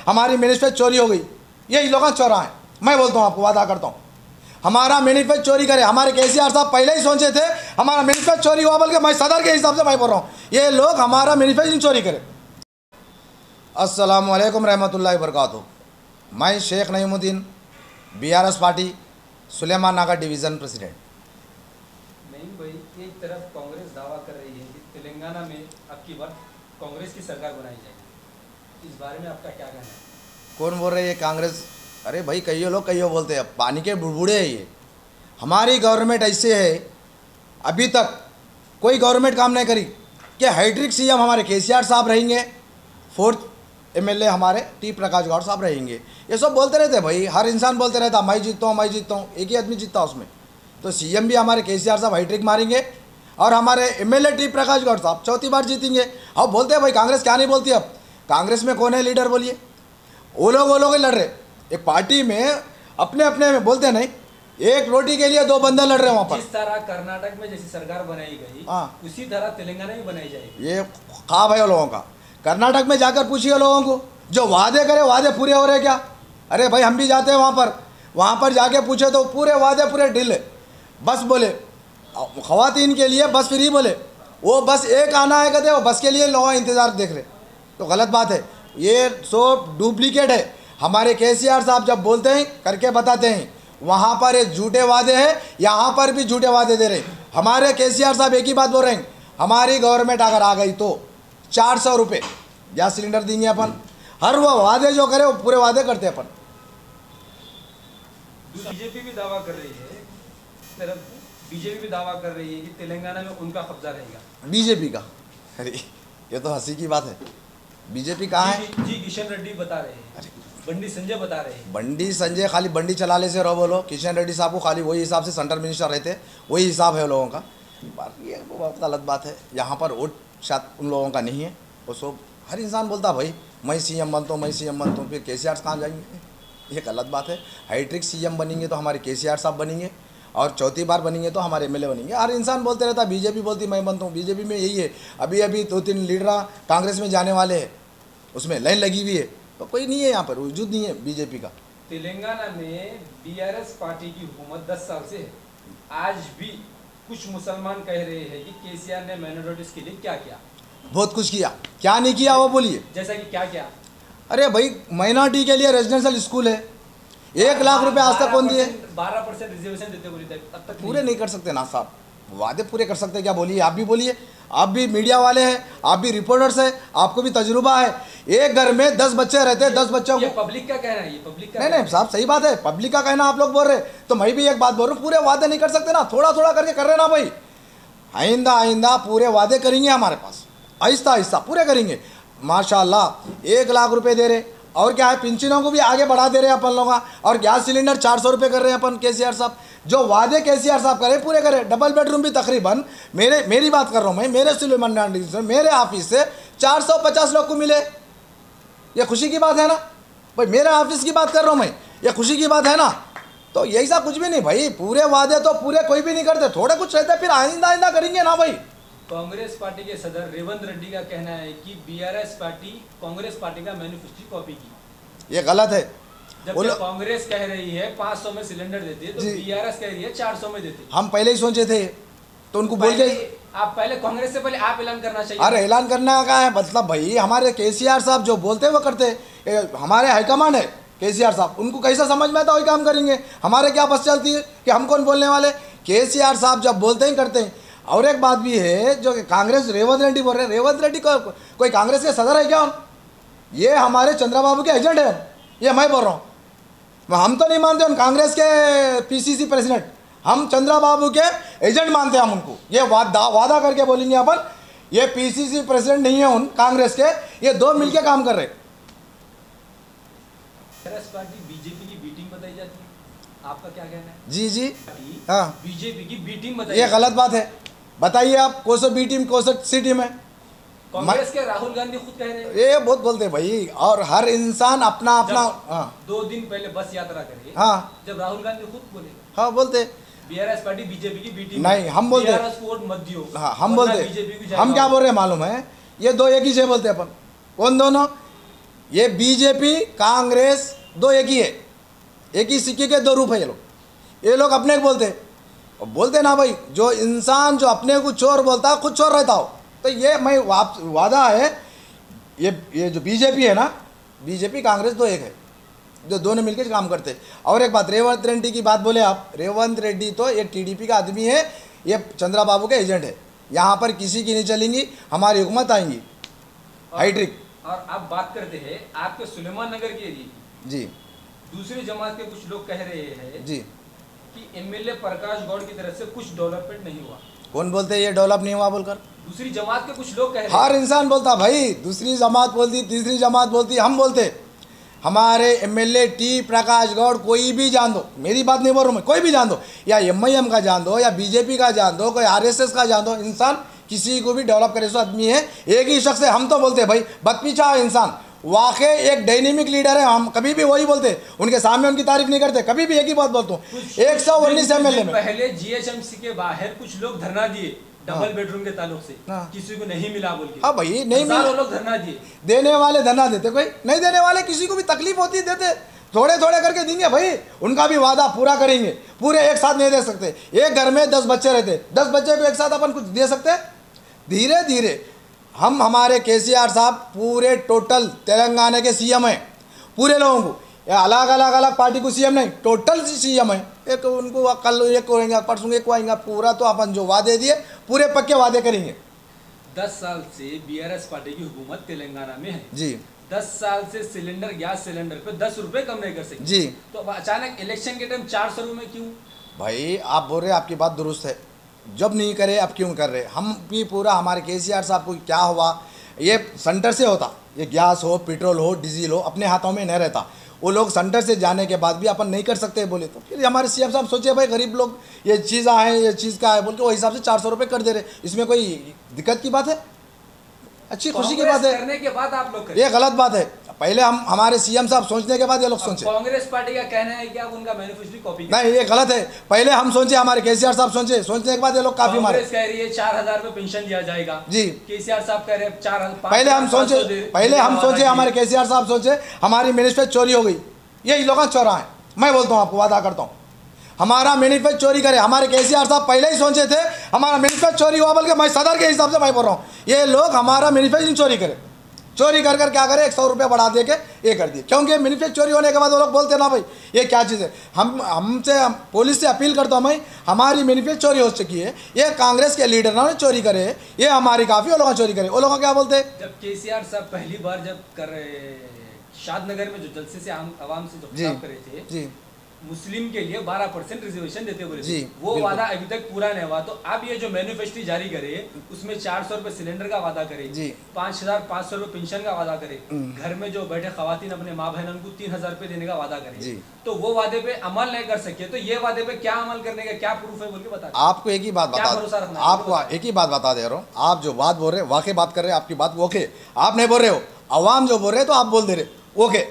हमारी मैनिफेस्टो चोरी हो गई, यही लोग चोरा है। मैं बोलता हूँ आपको, वादा करता हूँ, हमारा मैनिफेस्टो चोरी करे। हमारे केसीआर साहब पहले ही सोचे थे हमारा मैनिफेस्टो चोरी हुआ, बल्कि मैं सदर के हिसाब से मैं बोल रहा हूँ ये लोग हमारा मैनिफेस्टो चोरी करे। अस्सलाम वालेकुम रहमतुल्लाहि व बरकातुहू। मैं शेख नईमुद्दीन, बीआरएस पार्टी सुलेमान नगर डिवीज़न प्रेसिडेंट। नहीं भाई, एक तरफ कांग्रेस दावा कर रही है कि तेलंगाना में अब की बार कांग्रेस की सरकार बनाई जाएगी, इस बारे में आपका क्या कहना है? कौन बोल रहे हैं ये कांग्रेस? अरे भाई कईयों लोग कईयों बोलते हैं, पानी के बुड़बुड़े हैं ये। हमारी गवर्नमेंट ऐसे है, अभी तक कोई गवर्नमेंट काम नहीं करी कि हैट्रिक सीएम हमारे केसीआर साहब रहेंगे, 4th एमएलए हमारे टी प्रकाश गौड़ साहब रहेंगे। ये सब बोलते रहते भाई, हर इंसान बोलते रहता मैं जीतता हूँ मैं जीतता हूँ, एक ही आदमी जीतता उसमें। तो सीएम भी हमारे केसीआर साहब हैट्रिक मारेंगे और हमारे एमएलए टी प्रकाश गौड़ साहब 4थी बार जीतेंगे। अब बोलते हैं भाई कांग्रेस क्या नहीं बोलती, अब कांग्रेस में कौन है लीडर बोलिए? वो लोग ही लड़ रहे, एक पार्टी में अपने अपने में बोलते नहीं, एक रोटी के लिए 2 बंदे लड़ रहे हैं वहाँ पर। जिस तरह कर्नाटक में जैसी सरकार बनाई गई, उसी तरह तेलंगाना में बनाई जाएगी। ये ख्वाब है लोगों का। कर्नाटक में जाकर पूछिए लोगों को, जो वादे करे वादे पूरे हो रहे क्या? अरे भाई हम भी जाते हैं वहाँ पर जाके पूछे तो पूरे वादे पूरे ढील है। बस बोले ख़वातीन के लिए बस फ्री बोले, वो बस एक आना है कहते, वो बस के लिए लोग इंतज़ार देख रहे, तो गलत बात है। ये सब डुप्लीकेट है। हमारे केसीआर साहब जब बोलते हैं करके बताते हैं, वहाँ पर ये झूठे वादे हैं, यहाँ पर भी झूठे वादे दे रहे हैं। हमारे केसीआर साहब एक ही बात बोल रहे हैं, हमारी गवर्नमेंट अगर आ गई तो 400 रुपये गैस सिलेंडर देंगे अपन। हर वो वादे जो करे वो पूरे वादे करते हैं अपन। बीजेपी भी दावा कर रही है, तरफ बीजेपी भी दावा कर रही है कि तेलंगाना में उनका कब्जा रहेगा। बीजेपी का? अरे ये तो हंसी की बात है। बीजेपी कहाँ है? जी किशन रेड्डी बता रहे हैं, बंडी संजय बता रहे हैं। बंडी संजय खाली बंडी चलाने से रहो बोलो, किशन रेड्डी साहब को खाली वही हिसाब से सेंट्रल मिनिस्टर रहते, वही हिसाब है लोगों का। बाकी ये वो गलत बात है। यहाँ पर वोट शायद उन लोगों का नहीं है, वो सब हर इंसान बोलता भाई मैं सीएम बनता हूँ मैं सीएम बनता हूँ, फिर केसीआर कहाँ जाएंगे? ये गलत बात है। हैट्रिक सीएम बनेंगे तो हमारे केसीआर साहब बनेंगे, और 4थी बार बनेंगे तो हमारे एमएलए बनेंगे। हर इंसान बोलते रहता बीजेपी बोलती मैं बनता हूँ। बीजेपी में यही है, अभी 2-3 लीडर कांग्रेस में जाने वाले हैं, उसमें लाइन लगी हुई है, तो कोई नहीं है यहाँ पर, वजूद नहीं है बीजेपी का। तेलंगाना में बीआरएस पार्टी की हुकूमत 10 साल से है। आज भी कुछ मुसलमान कह रहे हैं कि केसीआर ने माइनॉरिटीज के लिए क्या किया? बहुत कुछ किया, क्या नहीं किया वो बोलिए। जैसा कि क्या क्या? अरे भाई माइनॉरिटी के लिए रेजिडेंशियल स्कूल है, 1 लाख रुपए आज तक कौन दिए? 12% रिजर्वेशन देते बोली अब तक पूरे नहीं कर सकते ना साहब, वादे पूरे कर सकते क्या बोलिए? आप भी बोलिए, आप भी मीडिया वाले हैं, आप भी रिपोर्टर्स हैं, आपको भी तजुर्बा है। एक घर में 10 बच्चे रहते हैं, 10 बच्चों को पब्लिक का कहना है, ये पब्लिक का नहीं साहब सही बात है, पब्लिक का कहना आप लोग बोल रहे, तो मैं भी एक बात बोल रहा हूँ, पूरे वादे नहीं कर सकते ना, थोड़ा थोड़ा करके कर रहे ना भाई। आइंदा पूरे वादे करेंगे, हमारे पास आहिस्ता आहिस्ता पूरे करेंगे। माशाल्लाह 1 लाख रुपए दे रहे, और क्या है पेंशनों को भी आगे बढ़ा दे रहे हैं अपन लोग, और गैस सिलेंडर 400 रुपये कर रहे हैं अपन। केसीआर साहब जो वादे केसीआर साहब करे पूरे करें। डबल बेडरूम भी तकरीबन मेरी बात कर रहा हूँ मैं, मेरे सुलेमान नगर मेरे ऑफिस से 450 लोग को मिले। ये खुशी की बात है ना भाई, मेरे ऑफिस की बात कर रहा हूँ मैं, ये खुशी की बात है ना। तो यही सा कुछ भी नहीं भाई, पूरे वादे तो पूरे कोई भी नहीं करते, थोड़े कुछ रहते फिर आइंदा करेंगे ना भाई। कांग्रेस पार्टी के सदर रेवंत रेड्डी का कहना है कि बीआरएस पार्टी कांग्रेस पार्टी का मैनिफेस्टो कॉपी की। ये गलत है। जब कांग्रेस कह रही है 500 में सिलेंडर देती है, तो बीआरएस कह रही है 400 में देती है। हम पहले ही सोचे थे तो उनको बोल के आप पहले कांग्रेस से पहले आप ऐलान करना चाहिए। अरे ऐलान करना का है मतलब भाई, हमारे केसीआर साहब जो बोलते वो करते, हमारे हाईकमांड है केसीआर साहब, उनको कैसा समझ में आता वही काम करेंगे। हमारे क्या बस चलती है कि हम कौन बोलने वाले? केसीआर साहब जब बोलते ही करते हैं। और एक बात भी है जो कि कांग्रेस रेवंत रेड्डी बोल रहे हैं, रेवंत रेड्डी कोई कांग्रेस के सदर है क्या? ये हमारे चंद्रबाबू के एजेंट है, ये मैं बोल रहा हूँ। हम तो नहीं मानते उन कांग्रेस के पीसीसी प्रेसिडेंट, हम चंद्रबाबू के एजेंट मानते हैं हम उनको। ये वादा करके बोलेंगे अपन, ये पीसीसी प्रेसिडेंट नहीं है उन कांग्रेस के, ये 2 मिलके काम कर रहे। पार्टी बीजेपी की बी टीम बताई जाती है, आपका क्या कहना है? जी हाँ, बीजेपी की बी टीम बताई, ये गलत बात है। बताइए आप कौन सा बी टीम कौन सा सी टीम है? कांग्रेस के राहुल गांधी खुद कह रहे हैं। ये बहुत बोलते भाई, और हर इंसान अपना हाँ। 2 दिन पहले बस यात्रा करी, हाँ, जब राहुल गांधी खुद बोले, हाँ बोलते बीआरएस पार्टी बीजेपी की बी टीम नहीं, हम बोलते मत दियो। हाँ हम बोलते, हम क्या बोल रहे हैं मालूम है? ये 2 एक ही से बोलते अपन। कौन दोनों? ये बीजेपी कांग्रेस दो एक ही है, एक ही सिक्के के दो रूप है। ये लोग अपने को बोलते ना भाई, जो इंसान जो अपने को चोर बोलता है खुद चोर रहता हो। तो ये मैं वादा है, ये जो बीजेपी है ना, बीजेपी कांग्रेस दो एक है, जो दोनों मिलकर काम करते हैं। और एक बात, रेवंत रेड्डी की बात बोले आप, रेवंत रेड्डी तो ये टीडीपी का आदमी है, ये चंद्रबाबू के एजेंट है। यहाँ पर किसी की नहीं चलेंगी, हमारी हुकूमत आएंगी हाईट्रिक। और आप बात करते हैं आपके सुलेमान नगर के एरिया की, जी दूसरी जमात के कुछ लोग कह रहे हैं जी कि एमएलए प्रकाश गौड़ की तरफ से कुछ डेवलपमेंट नहीं हुआ। कौन बोलते हैं ये डेवलप नहीं हुआ बोलकर? दूसरी जमात के कुछ लोग कह रहे हर हैं। इंसान बोलता भाई, दूसरी जमात बोलती, तीसरी जमात बोलती, हम बोलते। हमारे एमएलए टी प्रकाश गौड़, कोई भी जान दो, मेरी बात नहीं बोल रहा हूँ मैं, कोई भी जान दो, या एमआईएम का जान दो, या बीजेपी का जान दो, कोई आरएसएस का जान दो, इंसान किसी को भी डेवलप करे सो आदमी है, एक ही शख्स है। हम तो बोलते भाई बदपीछा इंसान, वाकई एक डायनेमिक लीडर है, हम कभी भी वही बोलते, उनके सामने उनकी तारीफ नहीं करते, कभी भी एक ही बात बोलता हूँ। 119 एमएलए में पहले जीएचएमसी के बाहर कुछ लोग धरना दिए डबल बेडरूम के ताल्लुक से, हाँ। किसी को नहीं मिला बोल के। हाँ भाई, नहीं मिला, लोग धरना दिए, देने वाले धरना देते, कोई नहीं देने वाले किसी को भी तकलीफ होती देते, थोड़े थोड़े करके देंगे भाई, उनका भी वादा पूरा करेंगे। पूरे एक साथ नहीं दे सकते, एक घर में 10 बच्चे रहते, 10 बच्चे को एक साथ अपन कुछ दे सकते? धीरे धीरे हम, हमारे केसीआर साहब पूरे टोटल तेलंगाना के सीएम हैं, पूरे लोगों को, अलग अलग अलग पार्टी को सीएम नहीं, टोटल सीएम है। एक उनको कल एक करेंगे, परसों एक को आएंगे, पूरा तो अपन जो वादे दिए पूरे पक्के वादे करेंगे। 10 साल से बीआरएस पार्टी की हुकूमत तेलंगाना में है जी, 10 साल से सिलेंडर, गैस सिलेंडर पे 10 रुपए कम नहीं कर सकते जी, तो अब अचानक इलेक्शन के टाइम 400 रुपए में क्यों? भाई आप बोल रहे हैं, आपकी बात दुरुस्त है, जब नहीं करे अब क्यों कर रहे? हम भी पूरा, हमारे केसीआर साहब को क्या हुआ, ये सेंटर से होता, ये गैस हो, पेट्रोल हो, डीजल हो, अपने हाथों में नहीं रहता। वो लोग सेंटर से जाने के बाद भी अपन नहीं कर सकते बोले, तो फिर हमारे सीएम साहब सोचे भाई गरीब लोग ये चीज़ आए, ये चीज़ का है बोल के वो हिसाब से 400 रुपये कर दे रहे, इसमें कोई दिक्कत की बात है? अच्छी खुशी की बात है। करने के बाद आप लोग ये गलत बात है। पहले हम, हमारे सीएम साहब सोचने के बाद ये लोग सोचे। कांग्रेस पार्टी का कहना है कि आप उनका मैनिफेस्टो कॉपी नहीं, ये गलत है। पहले हम सोचे, हमारे केसीआर साहब सोचे, सोचने के बाद ये लोग काफी मारे। कांग्रेस कह रही है 4000 रुपए पेंशन दिया जाएगा जी, केसीआर साहब कह रहे हैं 4000। पहले हम सोचे, हमारे केसीआर साहब सोचे हमारी मैनिफेस्टो चोरी हो गई, ये लोग चोरा है। मैं बोलता हूँ आपको, वादा करता हूँ, हमारा मैनिफेस्टो चोरी करे। हमारे केसीआर साहब पहले ही सोचे थे हमारा मैनिफेस्टो चोरी हुआ, बल्कि मैं सदर के हिसाब से मैं बोल रहा हूँ, ये लोग हमारा मैनिफेस्टो चोरी करे, चोरी कर कर क्या करे, 100 रुपये बढ़ा दे के ये कर दिए। क्योंकि मैनिफेस्टो चोरी होने के बाद वो लोग बोलते ना भाई ये क्या चीज़ है। हमसे पुलिस से अपील करता हूँ मैं, हमारी मैनिफेस्टो चोरी हो चुकी है, ये कांग्रेस के लीडर ने चोरी करे, ये हमारी काफ़ी, वो लोग चोरी करे। वो लोग क्या बोलते? जब केसीआर साहब पहली बार जब कर रहे शादनगर में जो जलसे से आवाम से जो खिताब कर रहे थे जी, मुस्लिम के लिए 12% रिजर्वेशन देते बोले जी, वो वादा अभी तक पूरा नहीं हुआ। तो अब ये जो मैनिफेस्टो जारी करे उसमें 400 रुपए सिलेंडर का वादा करे, 5500 रुपए पेंशन का वादा करे, घर में जो बैठे खवातीन अपने माँ बहन उनको 3000 रुपए देने का वादा करे, तो वो वादे पे अमल नहीं कर सके, तो ये वादे पे क्या अमल करने का क्या प्रूफ है बोल के बता। आपको एक ही बात बता, आपको एक ही बात बता दे रहा हूँ, आप जो बात बोल रहे हैं वाकई बात कर रहे हैं, आपकी बात ओके, आप नहीं बोल रहे हो, अवाम जो बोल रहे हैं तो आप बोल दे रहे ओके।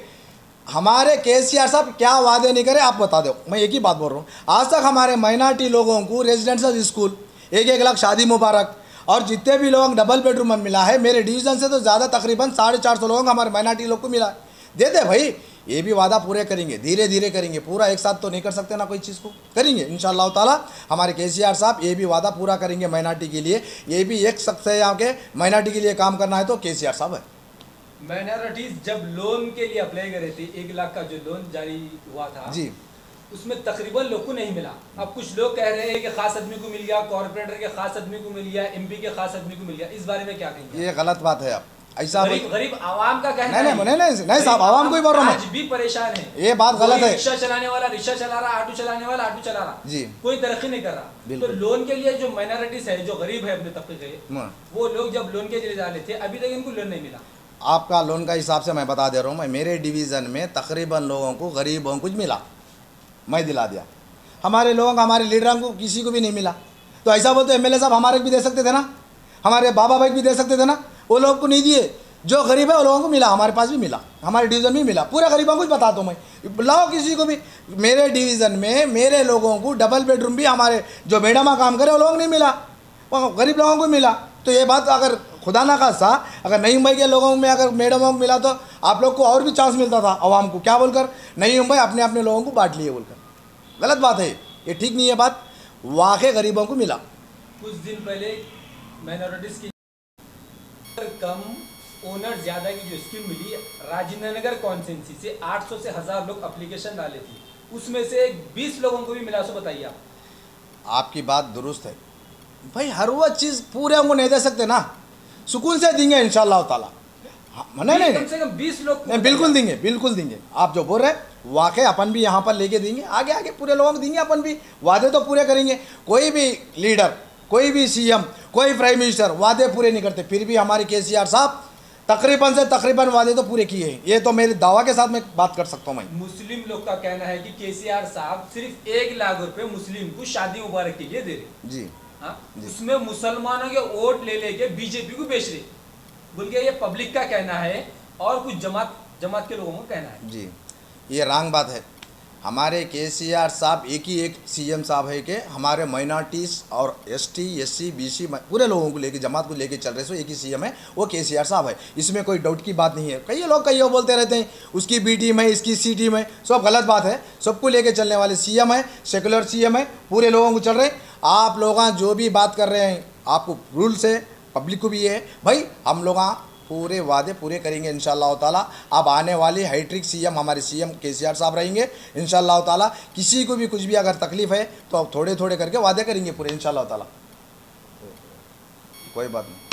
हमारे केसीआर साहब क्या वादे नहीं करे आप बता दो। मैं एक ही बात बोल रहा हूँ, आज तक हमारे माइनॉरिटी लोगों को रेजिडेंशियल स्कूल 1-1 लाख शादी मुबारक, और जितने भी लोगों को डबल बेडरूम में मिला है, मेरे डिवीज़न से तो ज़्यादा तकरीबन 450 लोगों को हमारे माइनॉरिटी लोग को मिला है। देते भाई, ये भी वादा पूरे करेंगे, धीरे धीरे करेंगे, पूरा एक साथ तो नहीं कर सकते ना, कोई चीज़ को करेंगे इंशाअल्लाह ताला। हमारे केसीआर साहब ये भी वादा पूरा करेंगे माइनॉरिटी के लिए। ये भी एक शख्स है यहाँ के माइनॉरिटी के लिए काम करना है तो केसीआर साहब है। माइनॉरिटीज जब लोन के लिए अप्लाई करे थे, 1 लाख का जो लोन जारी हुआ था जी, उसमें तकरीबन लोग को नहीं मिला। अब कुछ लोग कह रहे हैं कि खास आदमी को मिल गया, कॉर्पोरेटर के खास आदमी को मिल गया, एमपी के खास आदमी को मिल गया, इस बारे में क्या कहेंगे? ये गलत बात है। अब ऐसा गरीब आवाम का कहना नहीं साहब, आवाम को ही बोल रहा हूँ, आज भी परेशान है। ये बात गलत है। रिक्शा चलाने वाला रिक्शा चला रहा, ऑटो चलाने वाला ऑटो चला रहा जी, कोई तरक्की नहीं कर रहा। तो लोन के लिए जो माइनॉरिटीज है, जो गरीब है अपने तबके के, वो लोग जब लोन के लिए जा रहे थे, अभी तक इनको लोन नहीं मिला। आपका लोन का हिसाब से मैं बता दे रहा हूँ, मैं मेरे डिवीज़न में तकरीबन लोगों को, गरीबों को कुछ मिला, मैं दिला दिया। हमारे लोगों को, हमारे लीडरों को किसी को भी नहीं मिला। तो ऐसा बोलते एमएलए साहब हमारे भी दे सकते थे ना, हमारे बाबा भाई भी दे सकते थे ना, वो लोगों को नहीं दिए। जो गरीब है वो लोगों को मिला, हमारे पास भी मिला, हमारे डिवीज़न में मिला, पूरे गरीबों को बताता हूँ मैं। लाओ किसी को भी, मेरे डिवीज़न में मेरे लोगों को डबल बेडरूम भी, हमारे जो बेडा में काम करे वो लोगों को नहीं मिला, गरीब लोगों को मिला। तो ये बात अगर खुदा ना खास्ता अगर नई मुंबई के लोगों में अगर मैडमों को मिला तो आप लोग को और भी चांस मिलता था आवाम को, क्या बोलकर नई मुंबई अपने अपने लोगों को बांट लिए बोलकर। गलत बात है, ये ठीक नहीं है बात। वाकई गरीबों को मिला। कुछ दिन पहले माइनॉरिटीज की कम ओनर ज़्यादा की जो स्कीम मिली, राजेंद्र नगर कॉन्स्टिट्यूंसी से 800 से 1000 लोग एप्लीकेशन डाले थे, उसमें से 20 लोगों को भी मिला। सो बताइए आप। आपकी बात दुरुस्त है भाई, हर वो चीज़ पूरे हमको नहीं दे सकते ना, सुकून से देंगे इंशाल्लाह ताला। नहीं कम से कम 20 लोग नहीं, बिल्कुल देंगे, बिल्कुल देंगे। आप जो बोल रहे हैं वाकई अपन भी यहाँ पर लेके देंगे, आगे आगे पूरे लोगों को देंगे, अपन भी वादे तो पूरे करेंगे। कोई भी लीडर, कोई भी सीएम, कोई प्राइम मिनिस्टर वादे पूरे नहीं करते, फिर भी हमारे केसीआर साहब तकरीबन से तकरीबन वादे तो पूरे किए हैं। ये तो मेरे दावा के साथ मैं बात कर सकता हूँ। मैं मुस्लिम लोग का कहना है कि केसीआर साहब सिर्फ 1 लाख रुपए मुस्लिम को शादी मुबारक के लिए दे रहे। जी हाँ, उसमें मुसलमानों के वोट ले लेके बीजेपी को बेच रहे बोल के, ये पब्लिक का कहना है और कुछ जमात के लोगों का कहना है। जी, ये रॉन्ग बात है। हमारे केसीआर साहब एक ही एक सीएम साहब है कि हमारे माइनॉरिटीज़ और एसटी, एससी, बीसी पूरे लोगों को लेके, जमात को लेके चल रहे। सो एक ही सीएम है, वो केसीआर साहब है, इसमें कोई डाउट की बात नहीं है। कई लोग कई बोलते रहते हैं उसकी बी टीम है, इसकी सी टीम है, सब गलत बात है। सबको लेके चलने वाले सीएम है, सेकुलर सीएम है, पूरे लोगों को चल रहे। आप लोग जो भी बात कर रहे हैं, आपको रूल्स है, पब्लिक को भी ये है भाई, हम लोग पूरे वादे पूरे करेंगे इंशाअल्लाह ताला। अब आने वाली हाईट्रिक सीएम हमारे सीएम केसीआर साहब रहेंगे इंशाअल्लाह ताला। किसी को भी कुछ भी अगर तकलीफ है तो अब थोड़े थोड़े करके वादे करेंगे पूरे इंशाअल्लाह ताला, कोई बात नहीं।